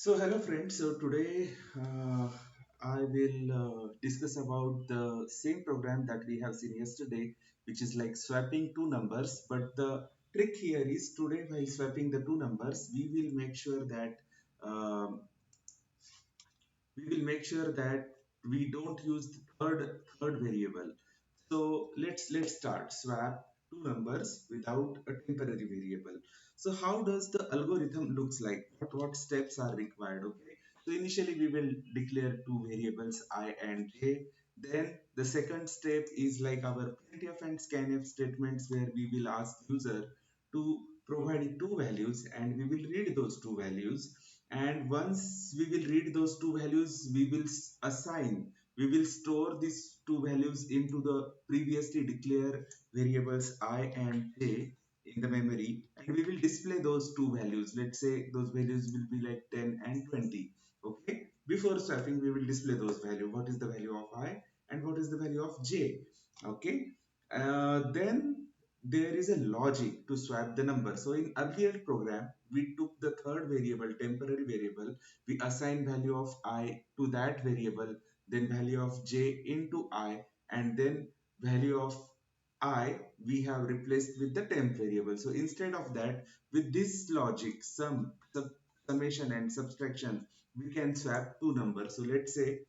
So hello friends. So today I will discuss about the same program that we have seen yesterday, which is like swapping two numbers. But the trick here is today while swapping the two numbers, um, we will make sure that we don't use the third variable. So let's start swap two numbers without a temporary variable. So how does the algorithm looks like? What steps are required? Okay. So initially we will declare two variables I and j. Then the second step is like our printf and scanf statements where we will ask user to provide two values and we will read those two values. And once we will read those two values, we will assign we will store these two values into the previously declared variables I and j in the memory, and we will display those two values. Let's say those values will be like 10 and 20. Okay, before swapping we will display those values. What is the value of I and what is the value of j? Okay, then there is a logic to swap the number. So in earlier program we took the third variable, temporary variable, we assign value of I to that variable, then value of j into I, and then value of I we have replaced with the temp variable. So instead of that, with this logic, summation and subtraction, we can swap two numbers. So let's say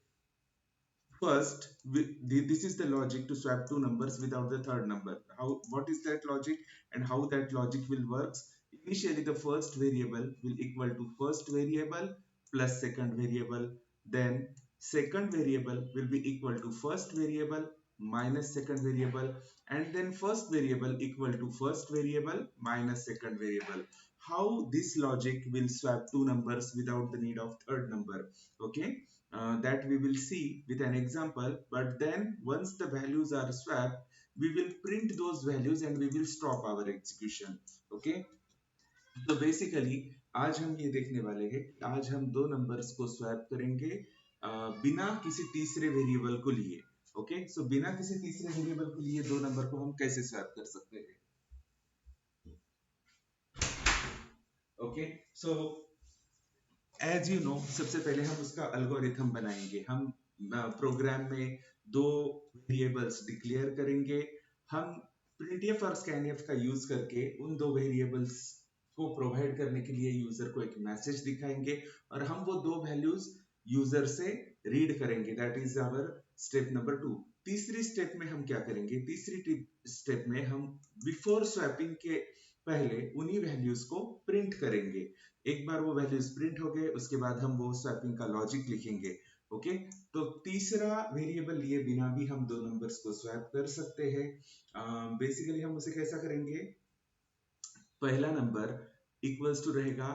first, this is the logic to swap two numbers without the third number. What is that logic and how that logic will works? Initially, the first variable will equal to first variable plus second variable. Then second variable will be equal to first variable minus second variable, and then first variable equal to first variable minus second variable. How this logic will swap two numbers without the need of third number? Okay, that we will see with an example. But then once the values are swapped, we will print those values and we will stop our execution. Okay, तो basically आज हम ये देखने वाले हैं कि आज हम दो नंबर्स को स्वैप करेंगे बिना किसी तीसरे वेरिएबल को लिए. ओके, सो बिना किसी तीसरे वेरिएबल को लिए दो नंबर को हम कैसे स्वैप कर सकते हैं? Okay, so as you know, सबसे पहले हम उसका अल्गोरिथम बनाएंगे. हम प्रोग्राम में दो वेरिएबल्स डिक्लेयर करेंगे. हम printf और scanf का यूज करके उन दो वेरिएबल्स को प्रोवाइड करने के लिए यूजर को एक मैसेज दिखाएंगे और हम वो दो वैल्यूज यूजर से रीड करेंगे. That is our step number 2. तीसरी स्टेप में हम क्या करेंगे? तीसरी स्टेप में हम बिफोर स्वैपिंग के पहले उन्हीं वैल्यूज को प्रिंट करेंगे. एक बार वो वैल्यूज प्रिंट हो गए उसके बाद हम वो स्वैपिंग का लॉजिक लिखेंगे. ओके, तो तीसरा वेरिएबल लिए बिना भी हम दो नंबर्स को स्वैप कर सकते हैं. बेसिकली हम उसे कैसा करेंगे? पहला नंबर इक्वल्स टू रहेगा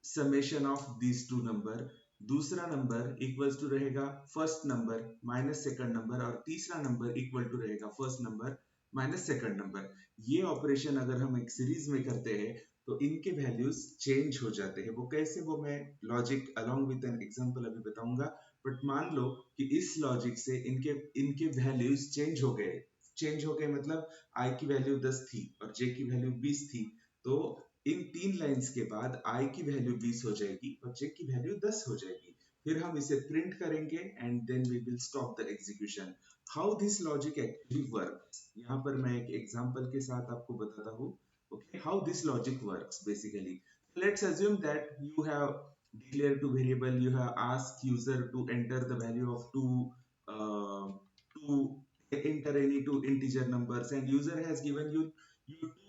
summation of these two number, दूसरा नंबर इक्वल्स टू रहेगा first number minus second number, और तीसरा नंबर इक्वल टू रहेगा first number minus second number. ये ऑपरेशन अगर हम एक सीरीज में करते हैं तो इनके वैल्यूज चेंज हो जाते हैं. वो कैसे, वो मैं logic along with an example अभी बताऊंगा. बट मान लो कि इस लॉजिक से इनके इनके वैल्यूज चेंज हो गए. चेंज हो गए मतलब आई की वैल्यू 10 थी और जे की वैल्यू 20 थी. तो इन तीन लाइंस के बाद आई की वैल्यू 20 हो जाएगी और जे की वैल्यू 10 हो जाएगी. फिर हम इसे प्रिंट करेंगे and then we will stop the execution. How this logic actually works, यहाँ पर मैं एक एग्जांपल के साथ आपको बताता हूँ. okay, how this logic works basically. Let's assume that you have declared two variable, you have asked user to enter the value of to enter any two integer numbers, and user has given you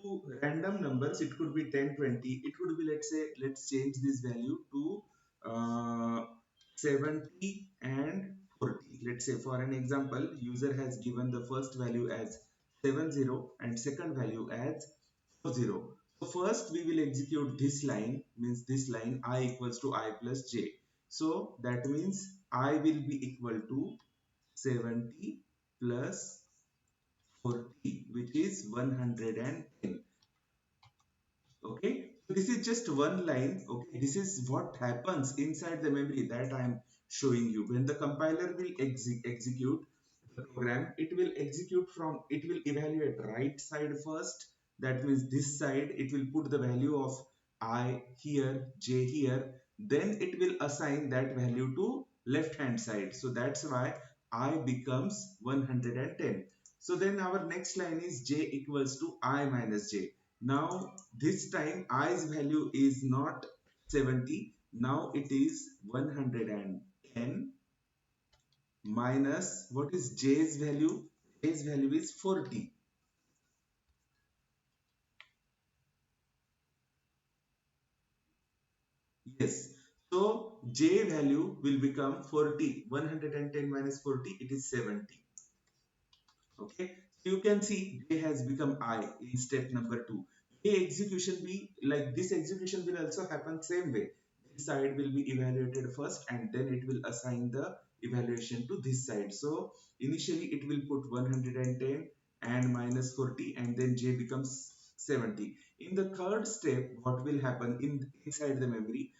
two random numbers. It could be 10, 20. It could be, let's say, let's change this value to 70 and 40. Let's say for an example, user has given the first value as 70 and second value as 0. So first we will execute this line, means this line I equals to I plus j. So that means I will be equal to 70 plus 40, which is 110. Okay, so this is just one line. Okay, this is what happens inside the memory that I am showing you. When the compiler will execute the program, it will execute from, it will evaluate right side first. That means this side it will put the value of I here, j here, then it will assign that value to left hand side. So that's why I becomes 110. So then our next line is j equals to I minus j. Now this time i's value is not 70. Now it is 110 minus what is j's value? J's value is 40. Yes. So j value will become 40. 110 minus 40, it is 70. Okay, so you can see j has become I in step number 2. A execution be like this, execution will also happen same way. This side will be evaluated first and then it will assign the evaluation to this side. So initially it will put 110 and minus 40 and then j becomes 70. In the third step, what will happen in inside the memory,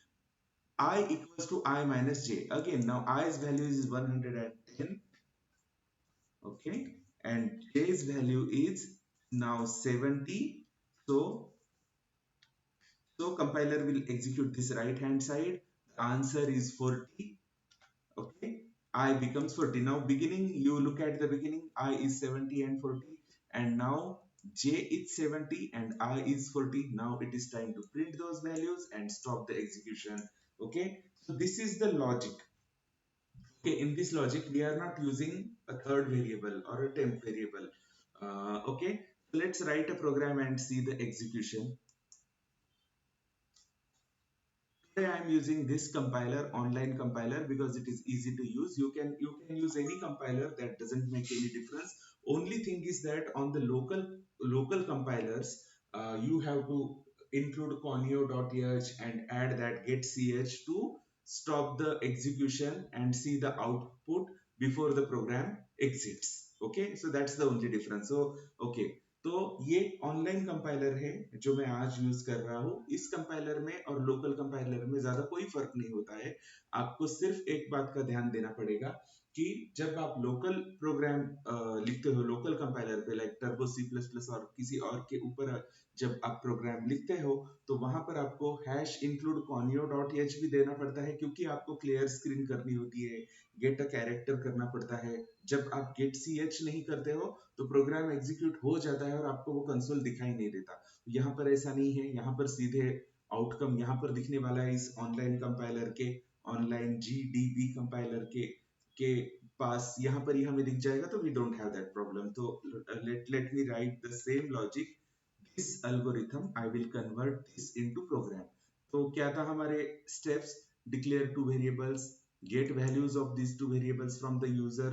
I equals to I minus j. Again, now i's value is 110. Okay, and j's value is now 70. So so compiler will execute this right hand side. The answer is 40. Okay, I becomes 40. Now beginning, you look at the beginning, I is 70 and 40, and now j is 70 and I is 40. Now it is time to print those values and stop the execution. Okay, so this is the logic. Okay, in this logic, we are not using a third variable or a temp variable. Okay, so let's write a program and see the execution. Today I am using this compiler, online compiler, because it is easy to use. You can use any compiler, that doesn't make any difference. Only thing is that on the local compilers, you have to include conio.ch and add that getch to stop the execution and see the output before the program exits. Okay, so that's the only difference. So okay, तो ये online compiler है जो मैं आज use कर रहा हूँ. इस कंपाइलर में और लोकल कंपाइलर में ज्यादा कोई फर्क नहीं होता है. आपको सिर्फ एक बात का ध्यान देना पड़ेगा कि जब आप लोकल प्रोग्राम लिखते हो लोकल कंपाइलर पे, like Turbo C plus plus और किसी और के ऊपर जब आप प्रोग्राम लिखते हो, तो वहां पर आपको hash include conio dot H भी देना पड़ता है, क्योंकि आपको क्लियर स्क्रीन करनी होती है, गेट अ कैरेक्टर करना पड़ता है. जब आप गेट सी एच नहीं करते हो तो प्रोग्राम एग्जीक्यूट हो जाता है और आपको वो कंसोल दिखाई नहीं देता. यहाँ पर ऐसा नहीं है, यहाँ पर सीधे आउटकम यहाँ पर दिखने वाला है इस ऑनलाइन कंपाइलर के, ऑनलाइन जीडीबी कंपाइलर के पास यहाँ पर ही हमें दिख जाएगा. तो we don't have that problem. तो let me write the same logic. This algorithm I will convert this into program. तो क्या था हमारे steps? Declare two variables, get values of these two variables from the user,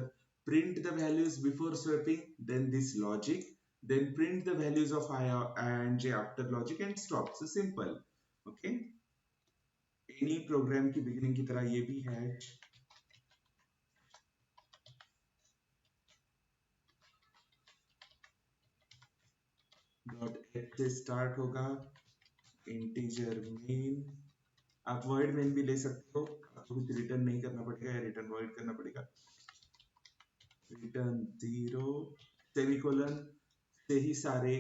print the values before swapping, then this logic, then print the values of I and j after logic and stop. So simple. Okay, any program की beginning की तरह ये भी है. Dot H से start होगा, integer main. आप void main भी ले सकते हो, आपको कुछ रिटर्न नहीं करना पड़ेगा या रिटर्न void करना पड़ेगा. रिटर्न 0 सेमीकोलन से ही सारे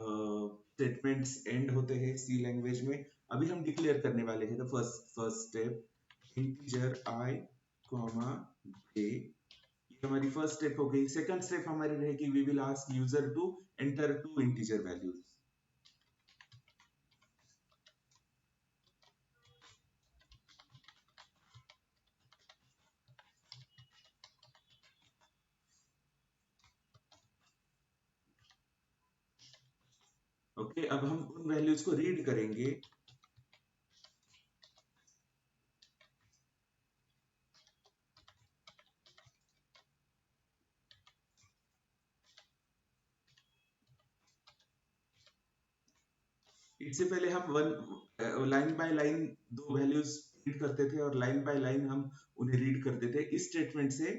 स्टेटमेंट्स एंड होते हैं सी लैंग्वेज में. अभी हम डिक्लेयर करने वाले हैं the first step, integer I comma J. ये हमारी फर्स्ट स्टेप हो गई. सेकंड स्टेप हमारी रहेगी, we will ask user to enter two integer values. Okay, अब हम उन वैल्यूज को रीड करेंगे. इससे पहले हम वन लाइन बाय लाइन दो वैल्यूज रीड करते थे और लाइन बाय लाइन हम उन्हें रीड करते थे. इस स्टेटमेंट से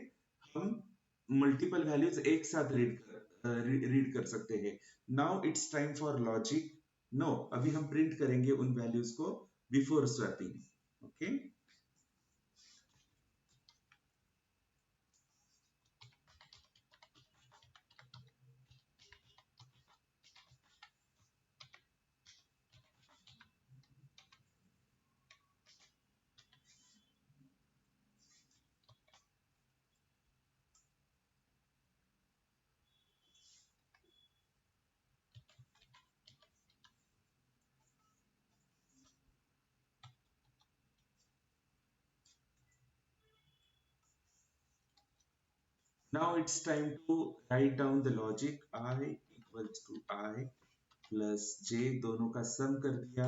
हम मल्टीपल वैल्यूज एक साथ रीड कर सकते हैं. Now it's time for logic. No, अभी हम प्रिंट करेंगे उन वैल्यूज को before swapping. Okay, Now it's time to write down the logic. I equals to I plus J, दोनों का सम कर दिया।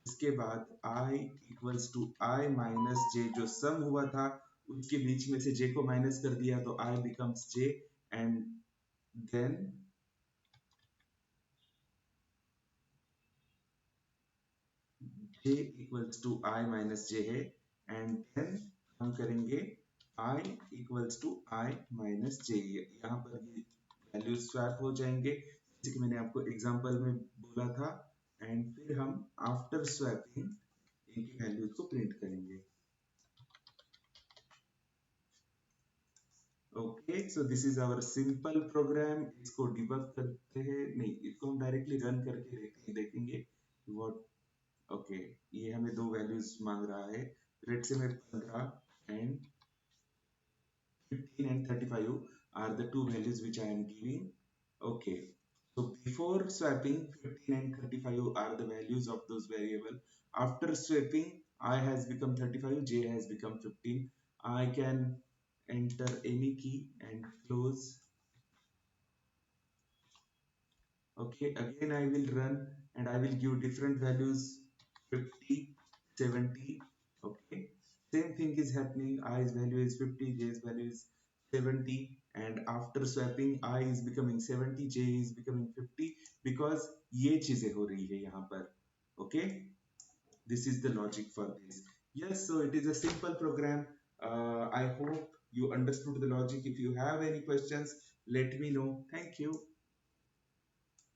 इसके बाद I equals to I minus J, जो सम हुआ था उसके बीच में से जे को माइनस कर दिया तो I becomes J, and then J equals to I minus J है, एंड देन हम करेंगे I equals to I minus J. यहाँ पर ये वैल्यूज स्वैप हो जाएंगे जैसे कि मैंने आपको एग्जांपल में बोला था, एंड फिर हम आफ्टर स्वैपिंग इनकी वैल्यूज को प्रिंट करेंगे। Okay, so this is our simple program. इसको डिबग करते हैं, नहीं इसको हम डायरेक्टली रन करके देखेंगे व्हाट। ओके, ये हमें दो वैल्यूज मांग रहा है। लेट्स से मैं 15 and 15 and 35 are the two values which I am giving. Okay, so before swapping, 15 and 35 are the values of those variable. After swapping, I has become 35, J has become 15. I can enter any key and close. Okay, again I will run and I will give different values, 50, 70. Okay, same thing is happening. I's value is 50, J's value is 70, and after swapping I is becoming 70, J is becoming 50, because ये चीजें हो रही है यहाँ पर। Okay, this is the logic for this. Yes, so it is a simple program. I hope you understood the logic. If you have any questions, let me know. Thank you.